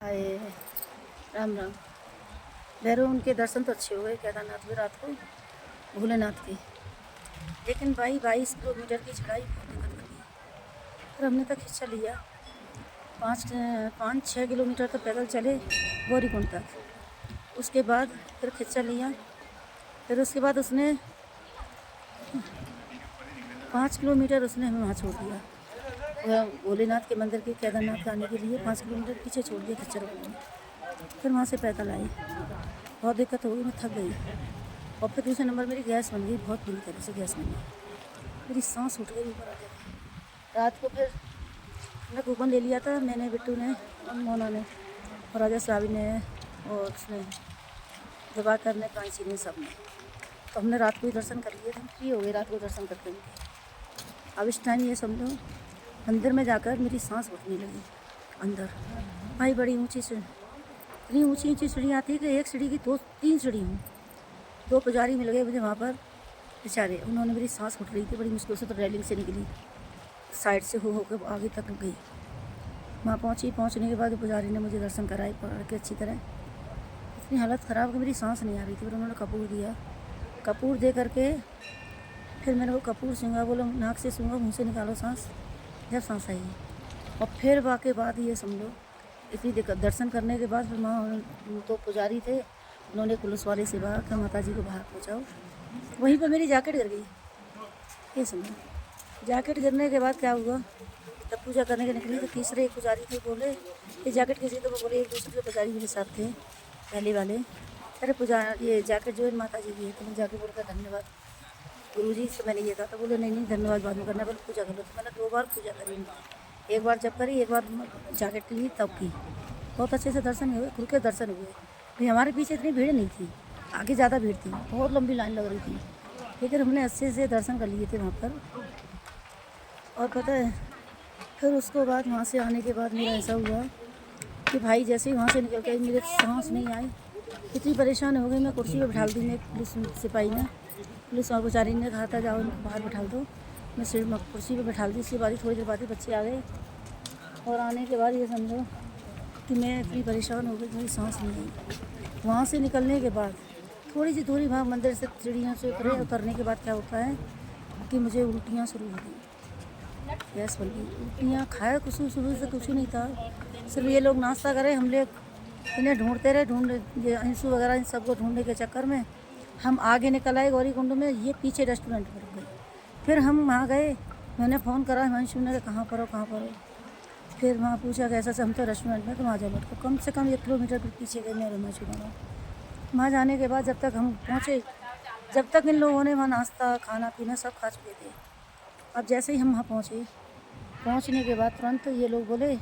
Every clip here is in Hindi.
आए राम राम। भैरव उनके दर्शन तो अच्छे हुए केदारनाथ में रात को, भोलेनाथ के। लेकिन भाई 22 किलोमीटर की चढ़ाई बहुत दिक्कत कर दी। फिर हमने तो खिंचा लिया, 5-6 किलोमीटर तो पैदल चले गौरीकुंड तक। उसके बाद फिर खिंचा लिया। फिर उसके बाद उसने 5 किलोमीटर उसने हमें वहाँ छोड़ दिया, भोलेनाथ के मंदिर के केदारनाथ आने के लिए 5 किलोमीटर पीछे छोड़ दिया खच्चर वालों ने। फिर वहाँ से पैदल आई, बहुत दिक्कत हो गई, मैं थक गई। और फिर दूसरे नंबर मेरी गैस बन गई, बहुत बुरी तरह से गैस बन गई, मेरी सांस उठ गई ऊपर आ गई। रात को फिर मैं कूपन ले लिया था, मैंने, बिट्टू ने और मोना ने और राजा साहबी ने और उसने दिवाकर ने, प्रांची ने, सब ने। तो हमने रात को ही दर्शन कर लिए थे, फ्री हो गए रात को दर्शन करते हुए। अब इस टाइम ये समझो मंदिर में जाकर मेरी सांस उठने लगी अंदर। भाई बड़ी ऊंची से, इतनी ऊंची ऊंची सीढ़ियाँ थी कि एक सीढ़ी की 2-3 सीढ़ी हूँ। 2 पुजारी मिल गए मुझे वहाँ पर बेचारे, उन्होंने मेरी सांस उठ रही थी बड़ी मुश्किल से, तो रेलिंग से निकली, साइड से हो कर आगे तक गई। वहाँ पहुँचने के बाद पुजारी ने मुझे दर्शन कराए पकड़ के अच्छी तरह। इतनी हालत ख़राब कि मेरी सांस नहीं आ रही थी। फिर उन्होंने कपूर दिया, कपूर दे करके फिर मैंने वो कपूर सूंघा, बोला नाक से सूंघा, मुँह से निकालो सांस, जब सांस आई। और फिर वाक़ई बात ये समझो, इतनी दिक्कत दर्शन करने के बाद फिर वहाँ तो पुजारी थे, उन्होंने पुलिस वाले से कहा कि माता जी को बाहर पहुँचाओ। वहीं पर मेरी जैकेट गिर गई, ये समझो। जैकेट गिरने के बाद क्या हुआ, जब पूजा करने के निकली तो तीसरे एक पुजारी थे, बोले ये जैकेट किसी, तो वो बोले एक दूसरे पुजारी मेरे साथ थे पहले वाले, अरे ये जैकेट जो है माता जी की है। तो मैं जाके बोलकर धन्यवाद गुरुजी से मैंने ये कहा। तो बोले नहीं धन्यवाद बाद में करना, पहले पूजा कर लो। तो मैंने 2 बार पूजा करी, एक बार जब करी, एक बार जैकेट ली तब की। बहुत अच्छे से दर्शन हुए, खुल के दर्शन हुए। भाई हमारे पीछे इतनी भीड़ नहीं थी, आगे ज़्यादा भीड़ थी, बहुत लंबी लाइन लग रही थी, लेकिन हमने अच्छे से दर्शन कर लिए थे वहाँ पर। और पता है फिर उसको बाद वहाँ से आने के बाद मेरा ऐसा हुआ कि भाई जैसे ही वहाँ से निकल के मेरे सांस नहीं आई, इतनी परेशान हो गई। मैं कुर्सी पर बैठा दी, मैं पुलिस सिपाही ने, पुलिस और बेचारी ने कहा था जाओ इनको बाहर बैठा दो, मैं सिर्फ कुर्सी पर बैठा दी। उसके बाद थोड़ी देर बाद बच्चे आ गए, और आने के बाद ये समझो कि मैं इतनी परेशान हो गई, मेरी सांस नहीं आई। वहाँ से निकलने के बाद थोड़ी सी दूरी वहाँ मंदिर से सीढ़ियों से उतरने के बाद क्या होता है कि मुझे उल्टियाँ शुरू हो गई, गैस बन गई, उल्टियाँ। खाया कुछ शुरू से कुछ नहीं था, सिर्फ ये लोग नाश्ता करें, हम लोग इन्हें ढूंढते रहे, ये अंशु वगैरह इन सबको ढूंढने के चक्कर में हम आगे निकल आए गौरीकुंड में, ये पीछे रेस्टोरेंट में रुक गए। फिर हम वहाँ गए, मैंने फ़ोन करा हिमांशु ने, कहाँ पर हो कहाँ पर हो। फिर वहाँ पूछा कैसा से, हम तो रेस्टोरेंट में, तो वहाँ जा बैठ, कम से कम 1 किलोमीटर पीछे गए मेरे हिमांशु दोनों। वहाँ जाने के बाद जब तक हम पहुँचे, जब तक इन लोगों ने वहाँ नाश्ता खाना पीना सब खा चुके थे। अब जैसे ही हम वहाँ पहुँचे, पहुँचने के बाद तुरंत ये लोग बोले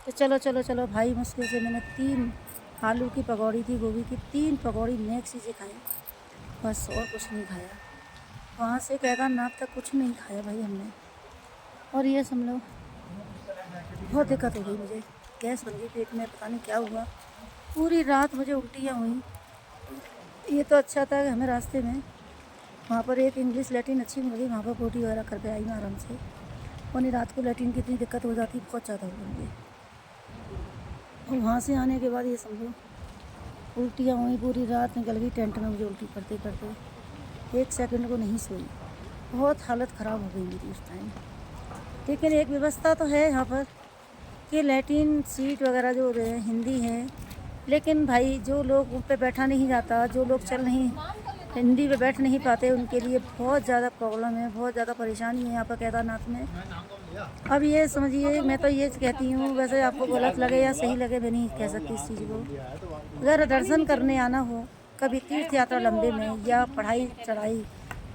कि चलो चलो चलो। भाई मुश्किल से मैंने 3 आलू की पकौड़ी थी, गोभी की 3 पकौड़ी नेक चीज़ें खाई, बस और कुछ नहीं खाया। वहाँ से केदारनाथ तक कुछ नहीं खाया भाई हमने। और ये समझ लो बहुत दिक्कत हो गई मुझे, गैस बन गई पेट में, पता नहीं क्या हुआ, पूरी रात मुझे उल्टियाँ हुई। ये तो अच्छा था कि हमें रास्ते में वहाँ पर एक इंग्लिश लैट्रिन अच्छी मिल गई, वहाँ पर पोटी वगैरह करके आई मैं आराम से। और नहीं रात को लैट्रिन की इतनी दिक्कत हो जाती, बहुत ज़्यादा हो गई मुझे। और वहाँ से आने के बाद ये समझो उल्टियाँ हुई, पूरी रात निकल गई टेंट में मुझे उल्टी करते करते, 1 सेकंड को नहीं सोई, बहुत हालत ख़राब हो गई मेरी उस टाइम। लेकिन एक व्यवस्था तो है यहाँ पर कि लैट्रिन सीट वगैरह जो है हिंदी है, लेकिन भाई जो लोग उन पे बैठा नहीं जाता, जो लोग चल नहीं हिंदी पे बैठ नहीं पाते, उनके लिए बहुत ज़्यादा प्रॉब्लम है, बहुत ज़्यादा परेशानी है यहाँ पर केदारनाथ में। अब ये समझिए, मैं तो ये कहती हूँ, वैसे आपको गलत लगे या सही लगे मैं नहीं कह सकती इस चीज़ को। अगर दर्शन करने आना हो कभी तीर्थ यात्रा लंबे में या पढ़ाई चढ़ाई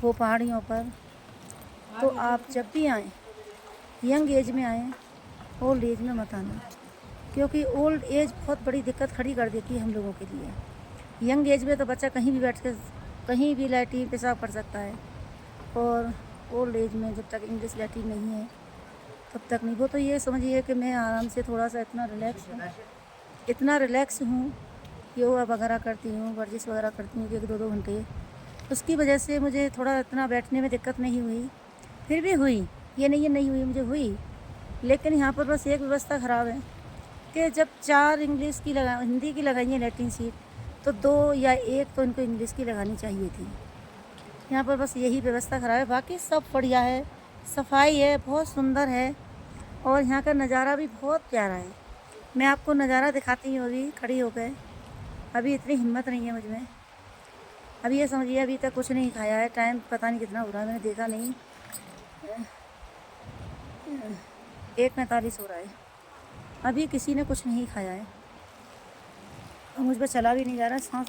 हो पहाड़ियों पर, तो आप जब भी आएँ यंग एज में आएँ, ओल्ड एज में मत आना, क्योंकि ओल्ड एज बहुत बड़ी दिक्कत खड़ी कर देती है हम लोगों के लिए। यंग एज में तो बच्चा कहीं भी बैठ के कहीं भी लैट्रिन पेशाब कर सकता है, और ओल्ड एज में जब तक इंग्लिश लैट्रिन नहीं है तब तक नहीं। वो तो ये समझिए कि मैं आराम से थोड़ा सा इतना रिलैक्स हूँ, योगा वगैरह करती हूँ, वर्जिश वगैरह करती हूँ 1-2 घंटे, उसकी वजह से मुझे थोड़ा इतना बैठने में दिक्कत नहीं हुई। फिर भी हुई, ये नहीं हुई, मुझे हुई। लेकिन यहाँ पर बस एक व्यवस्था ख़राब है कि जब 4 इंग्लिश की लगा हिंदी की लगाई है लैट्रिन सीट, तो 2 या 1 तो इनको इंग्लिश की लगानी चाहिए थी। यहाँ पर बस यही व्यवस्था ख़राब है, बाकी सब बढ़िया है, सफाई है, बहुत सुंदर है और यहाँ का नज़ारा भी बहुत प्यारा है। मैं आपको नज़ारा दिखाती हूँ अभी खड़ी हो गए। अभी इतनी हिम्मत नहीं है मुझ में। अभी ये समझिए अभी तक कुछ नहीं खाया है। टाइम पता नहीं कितना हो रहा है, मैंने देखा नहीं। 1:45 हो रहा है। अभी किसी ने कुछ नहीं खाया है और मुझ पर चला भी नहीं जा रहा है। सांस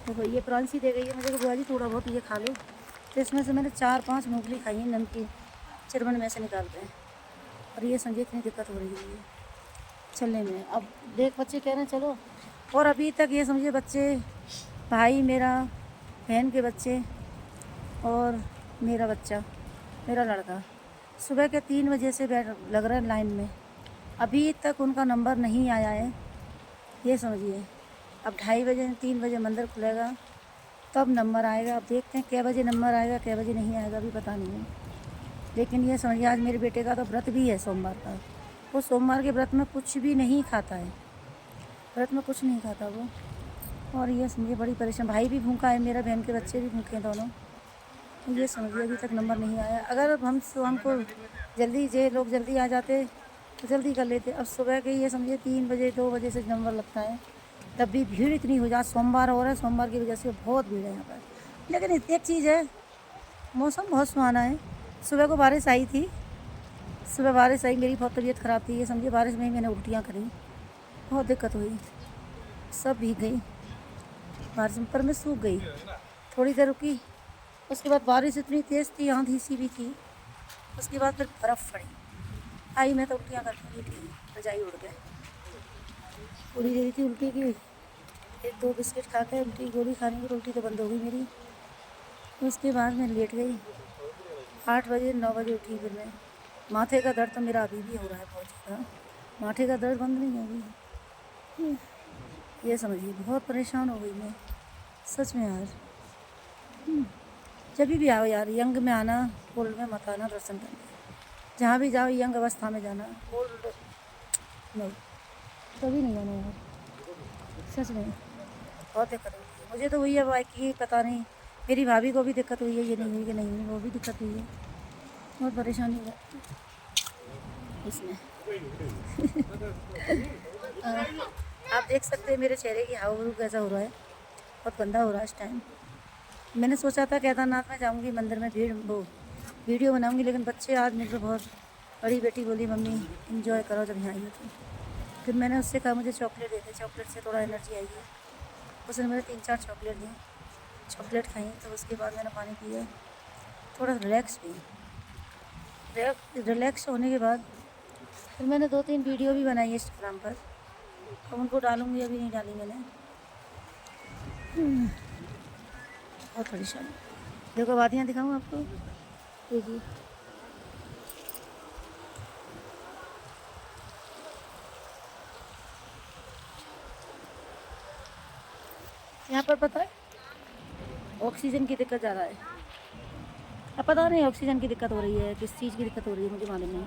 देखो, ये प्रांसी दे गई है मुझे कि बुआ जी थोड़ा बहुत ये खा लो, तो इसमें से मैंने 4-5 मूंगफली खाई है नमकीन, चिरबन में से निकालते हैं। और ये समझिए इतनी दिक्कत हो रही है चलने में। अब देख बच्चे कह रहे हैं चलो, और अभी तक ये समझिए बच्चे, भाई मेरा, बहन के बच्चे और मेरा बच्चा, मेरा लड़का सुबह के 3 बजे से बैठ लग रहा है लाइन में, अभी तक उनका नंबर नहीं आया है। ये समझिए अब 2:30 बजे 3 बजे मंदिर खुलेगा तब नंबर आएगा। अब देखते हैं कै बजे नंबर आएगा, कै बजे नहीं आएगा, अभी पता नहीं है। लेकिन ये समझिए आज मेरे बेटे का तो व्रत भी है सोमवार का। वो सोमवार के व्रत में कुछ भी नहीं खाता है, व्रत में कुछ नहीं खाता वो। और ये समझिए बड़ी परेशान, भाई भी भूखा है मेरा, बहन के बच्चे भी भूखे हैं दोनों। ये समझिए अभी तक नंबर नहीं आया। अगर हमको जल्दी ये लोग जल्दी आ जाते तो जल्दी कर लेते। अब सुबह के ये समझिए 3 बजे 2 बजे से नंबर लगता है, तब भी भीड़ इतनी हो जाए। सोमवार हो रहा है, सोमवार की वजह से बहुत भीड़ है यहाँ पर। लेकिन एक चीज़ है, मौसम बहुत सुहाना है। सुबह को बारिश आई थी, सुबह बारिश आई, मेरी बहुत तबीयत ख़राब थी। ये समझिए बारिश में ही मैंने उल्टियाँ करी, बहुत दिक्कत हुई, सब भीग गई बारिश में। पर मैं सूख गई, थोड़ी देर रुकी, उसके बाद बारिश इतनी तेज़ थी, आंधी सी भी थी। उसके बाद फिर बर्फ़ पड़ी, आई मैं तो उल्टियाँ करती थी, रजाई उड़ गए। पूरी दे रही थी उल्टी की, 1-2 बिस्किट खा के उल्टी गोली खाने की, उल्टी तो बंद हो गई मेरी। उसके बाद मैं लेट गई। 8 बजे 9 बजे उठी फिर मैं। माथे का दर्द तो मेरा अभी भी हो रहा है बहुत ज़्यादा, माथे का दर्द बंद नहीं होगी। ये समझिए बहुत परेशान हो गई मैं सच में यार। जब भी आओ यार, यंग में आना, ओल्ड में मत आना दर्शन करने। जहाँ भी जाओ यंग अवस्था में जाना, ओल्ड नहीं, कभी नहीं जाना यार, सच में बहुत दिक्कत हुई है। मुझे तो हुई है बाइक की, पता नहीं मेरी भाभी को भी दिक्कत हुई है, ये नहीं हुई कि नहीं हुई, वो भी दिक्कत हुई है, बहुत परेशानी है इसमें। आप देख सकते हैं मेरे चेहरे की हाव कैसा हो रहा है, बहुत गंदा हो रहा है इस टाइम। मैंने सोचा था केदारनाथ में जाऊंगी, मंदिर में वो वीडियो बनाऊंगी, लेकिन बच्चे आज मुझे बहुत, बड़ी बेटी बोली मम्मी इन्जॉय करो जब यहाँ आई हो तो। फिर मैंने उससे कहा मुझे चॉकलेट दे दे, चॉकलेट से थोड़ा एनर्जी आएगी। उसने मुझे 3-4 चॉकलेट दी, चॉकलेट खाई, तो उसके बाद मैंने पानी पिया, थोड़ा रिलैक्स हुई। रिलैक्स होने के बाद फिर मैंने 2-3 वीडियो भी बनाई है इंस्टाग्राम पर, अब उनको डालूंगी, अभी नहीं डाली मैंने। बहुत परेशान। देखो वादियाँ दिखाऊँ आपको, देखिए यहाँ पर पता है ऑक्सीजन की दिक्कत ज़्यादा है। अब पता नहीं ऑक्सीजन की दिक्कत हो रही है, किस चीज़ की दिक्कत हो रही है मुझे मालूम नहीं,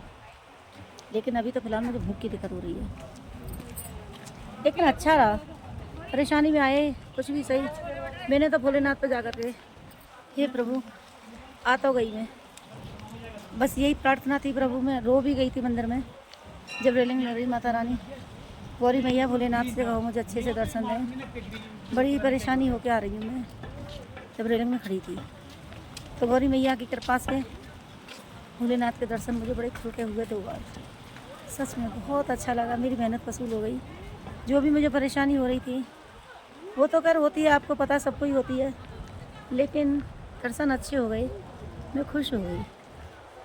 लेकिन अभी तो फिलहाल मुझे भूख की दिक्कत हो रही है। लेकिन अच्छा रहा, परेशानी में आए कुछ भी सही। मैंने तो भोलेनाथ पे जा कर के, हे प्रभु आ तो गई मैं, बस यही प्रार्थना थी प्रभु में। रो भी गई थी मंदिर में जब रेलिंग लग रही, माता रानी गौरी मैया भोलेनाथ से कहो मुझे अच्छे से दर्शन दें। बड़ी परेशानी होके आ रही हूँ मैं, जब रेलिंग में खड़ी थी तो गौरी मैया की कृपा से भोलेनाथ के दर्शन मुझे बड़े खुल के हुए 2 बार। सच में बहुत अच्छा लगा, मेरी मेहनत वसूल हो गई। जो भी मुझे परेशानी हो रही थी वो तो खैर होती है, आपको पता सबको ही होती है, लेकिन दर्शन अच्छे हो गए, मैं खुश हो गई।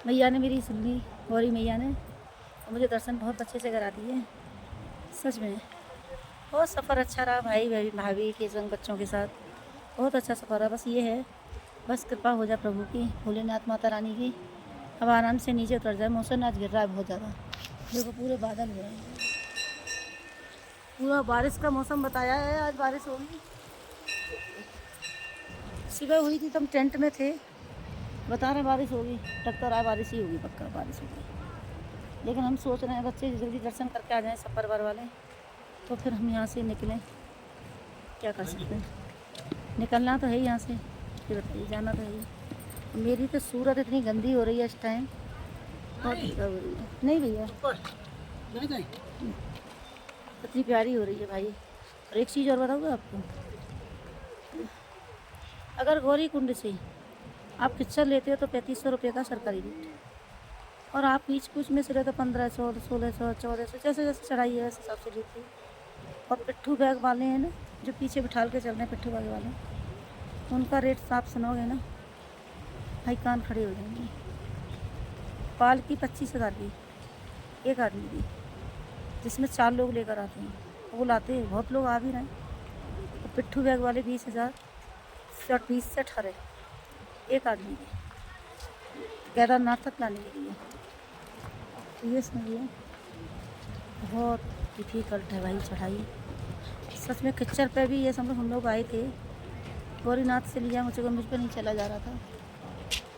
मैया ने मेरी सुन ली, गौरी मैया ने, और मुझे दर्शन बहुत अच्छे से करा दिए। सच में बहुत सफ़र अच्छा रहा, भाई भाभी के संग बच्चों के साथ बहुत अच्छा सफ़र रहा। बस ये है, बस कृपा हो जाए प्रभु की, भोलेनाथ माता रानी की, अब आराम से नीचे उतर जाए। मौसम आज गिर रहा है बहुत ज़्यादा, देखो पूरे बादल हो रहे हैं, पूरा बारिश का मौसम बताया है, आज बारिश होगी। सुबह हुई थी तब टेंट में थे, बता रहे बारिश होगी, लगता रहा बारिश ही होगी, पक्का बारिश होगी। लेकिन हम सोच रहे हैं बच्चे जल्दी दर्शन करके आ जाएं सब परिवार वाले, तो फिर हम यहाँ से निकलें। क्या कर सकते हैं, निकलना तो है यहाँ से, फिर बताइए जाना तो है ही। मेरी तो सूरत इतनी गंदी हो रही है इस टाइम, बहुत दिक्कत हो रही है। नहीं भैया, इतनी प्यारी हो रही है भाई। और एक चीज़ और बताऊँगा आपको, अगर गौरी कुंड से आप खच्चर लेते हो तो 3500 रुपये का सरकारी रेट, और आप बीच कुछ में से रहते 1500, 1600, 1400, जैसे जैसे चढ़ाई है वैसे हिसाब से लेते हैं। और पिट्ठू बैग वाले हैं ना, जो पीछे बिठाल के चल रहे हैं पिट्ठू बैग वाले, उनका रेट आप सुनोगे ना भाई कान खड़े हो जाएंगे। पाल की 25,000 की एक आदमी की, जिसमें 4 लोग लेकर आते हैं, वो लाते हैं, बहुत लोग आ भी रहे हैं। तो पिट्ठू बैग वाले 20,000, 20 से 18 एक आदमी की, केदारनाथ तक लाने के लिए। तो ये समझिए बहुत डिफ़िकल्ट है भाई चढ़ाई सच में। खच्चर पे भी ये समझो हम लोग आए थे, गौरीनाथ से लिया मुझे नहीं चला जा रहा था,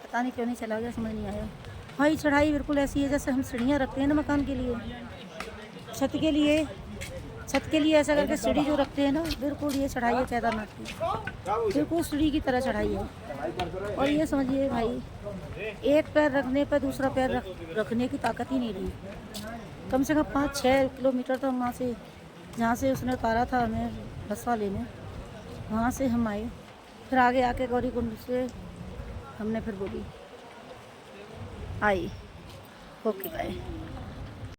पता नहीं क्यों नहीं चला गया, समझ नहीं आया भाई। चढ़ाई बिल्कुल ऐसी है जैसे हम सीढ़ियाँ रखते हैं ना मकान के लिए, छत के लिए ऐसा करके सीढ़ी जो रखते हैं ना, बिल्कुल ये चढ़ाई है केदारनाथ की, बिल्कुल सीढ़ी की तरह चढ़ाई है। और ये समझिए भाई, एक पैर रखने पर दूसरा पैर रखने की ताकत ही नहीं रही। कम से कम 5-6 किलोमीटर तो हम वहाँ से, जहाँ से उसने उतारा था हमें बस वाले ने, वहाँ से हम आए। फिर आगे आके गौरी कुंड से हमने फिर बोली आई, ओके बाय।